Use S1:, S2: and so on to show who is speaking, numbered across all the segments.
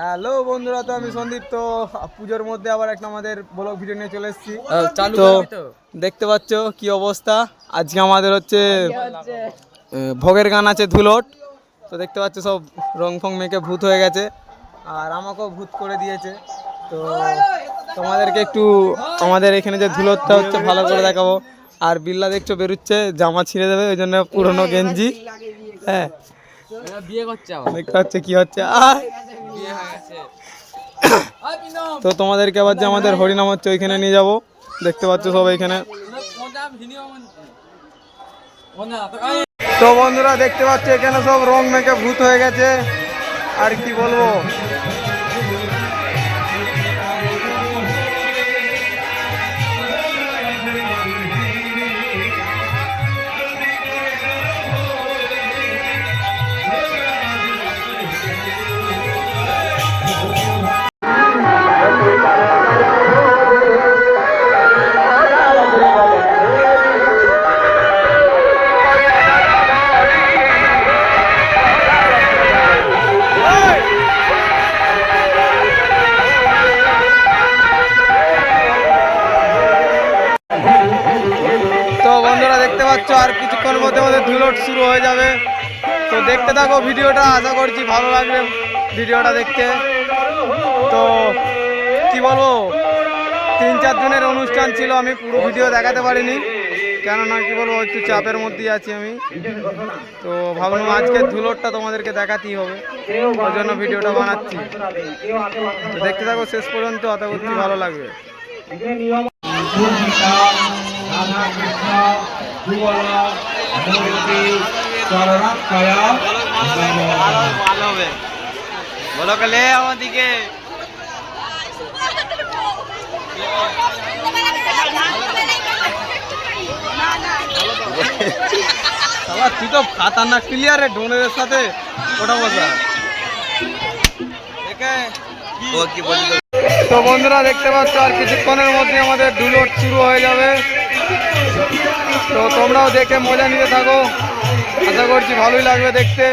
S1: Hello বন্ধুরা, তো আমি সন্দীপ। তো পুজোর মধ্যে আবার একটা আমাদের ব্লগ ভিডিও নিয়ে চলে এসেছি। তো দেখতে পাচ্ছ কি অবস্থা। আজকে আমাদের হচ্ছে ভোগের গান আছে ধুলোট। তো দেখতে পাচ্ছ সব রং ফং মেখে ভূত হয়ে গেছে, আর আমাকেও ভূত করে দিয়েছে। তো তোমাদেরকে একটু আমাদের এখানে যে ধুলোটটা হচ্ছে ভালো করে দেখাবো। আর বিল্লা দেখছো বেরোচ্ছে, জামা ছিঁড়ে দেবে, ওই জন্য পুরনো গেঞ্জি। হ্যাঁ, বিয়ে করছে, দেখতে পাচ্ছ কি হচ্ছে। তো তোমাদেরকে আবার যে আমাদের হরিনাম হচ্ছে ওইখানে নিয়ে যাব। দেখতে পাচ্ছ সব এখানে। তো বন্ধুরা দেখতে পাচ্ছ এখানে সব রং মেখে ভূত হয়ে গেছে, আর কি বলবো। তো বন্ধুরা দেখতে পাচ্ছ আর কিছুক্ষণের মধ্যে আমাদের ধুলোট শুরু হয়ে যাবে। তো দেখতে থাকো ভিডিওটা, আশা করছি ভালো লাগবে ভিডিওটা দেখতে। তো কি বলবো, 3-4 দিনের অনুষ্ঠান ছিল, আমি পুরো ভিডিও দেখাতে পারিনি, কেননা কি বলবো একটু চাপের মধ্যেই আছি আমি। তো ভাবলাম আজকের ধুলোটটা তোমাদেরকে দেখাতেই হবে, ওই জন্য ভিডিওটা বানাচ্ছি। তো দেখতে থাকো শেষ পর্যন্ত, আশা করছি ভালো লাগবে। বলো কালে আমাদিকে তুই তো খাতারনাক ক্লিয়ারে ডোনের সাথে ওটা বসা। তো বন্ধুরা দেখতে পাচ্ছ আর কিছুক্ষণের মধ্যে আমাদের ধুলোট শুরু হয়ে যাবে। তো তোমরাও দেখে মজা নিতে থাকো, আশা করছি ভালোই লাগবে দেখতে।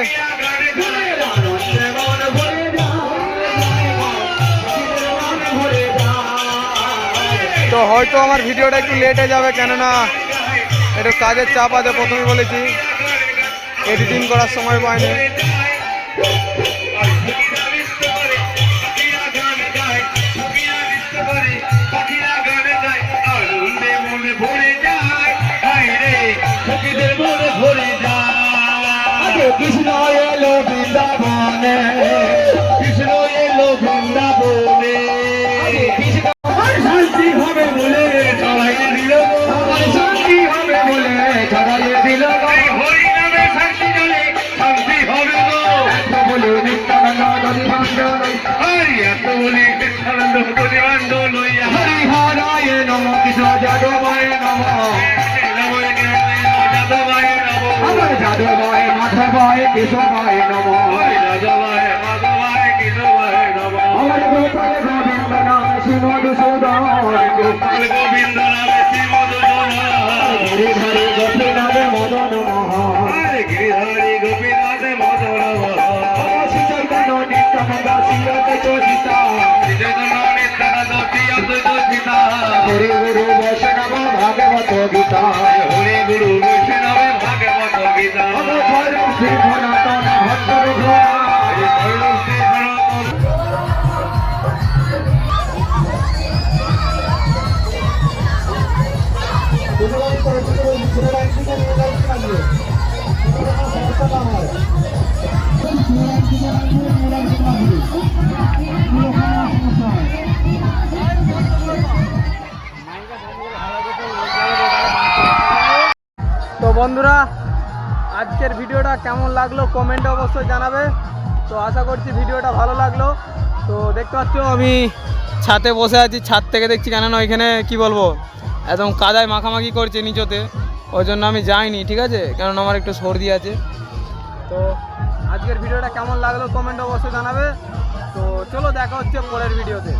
S1: তো হয়তো আমার ভিডিওটা একটু লেটে যাবে, কেননা একটু কাজের চাপ আছে, প্রথমেই বলেছি, এডিটিং করার সময় পাইনি।
S2: কৃষ্ণ এলো বৃন্দাবনে, কৃষ্ণ এলো বৃন্দাবনে, শান্তি হবে বলে ছড়াইয়ে দিল, শান্তি হবে বলে ছড়াইয়ে দিল, হরি নামে শান্তি জলে শান্তি হবে গো। এত বলে নিত্যানন্দ দধিবান্ধ, হরি এত বলে নিত্যানন্দ দধিবান্ধ লইয়া, হরি হরায় নম, কৃষ্ণ যাদবায় নম, আমার যাদবায় মাধবায় কেশবায় নম, যাদবায় মাধবায় কেশবায় নম, আমার গোপাল গোবিন্দ নাম শ্রী মধুসূদন, গোপাল গোবিন্দ নাম শ্রী মধুসূদন, গিরিধারী গোপীনাথ মদন মোহন, গিরিধারী গোপীনাথ মদন মোহন, শ্রী চৈতন্য নিত্যানন্দ শ্রী অদ্বৈত সীতা, শ্রী চৈতন্য নিত্যানন্দ শ্রী অদ্বৈত সীতা, হরি গুরু বৈষ্ণব ভাগবত গীতা, হরি গুরু বৈষ্ণব ভাগবত গীতা, শ্রী সনাতন ভক্ত
S1: তো বন্ধুরা আজকের ভিডিওটা কেমন লাগলো কমেন্টে অবশ্যই জানাবে। তো আশা করছি ভিডিওটা ভালো লাগলো। তো দেখতে পাচ্ছ আমি ছাদে বসে আছি, ছাদ থেকে দেখছি, কেননা ওইখানে কি বলবো একদম কাদায় মাখামাখি করছে নিচতে, ওই জন্য আমি যাইনি, ঠিক আছে, কেননা আমার একটু সর্দি আছে। তো আজকের ভিডিওটা কেমন লাগলো কমেন্টে অবশ্যই জানাবে। তো চলো দেখা হচ্ছে পরের ভিডিওতে।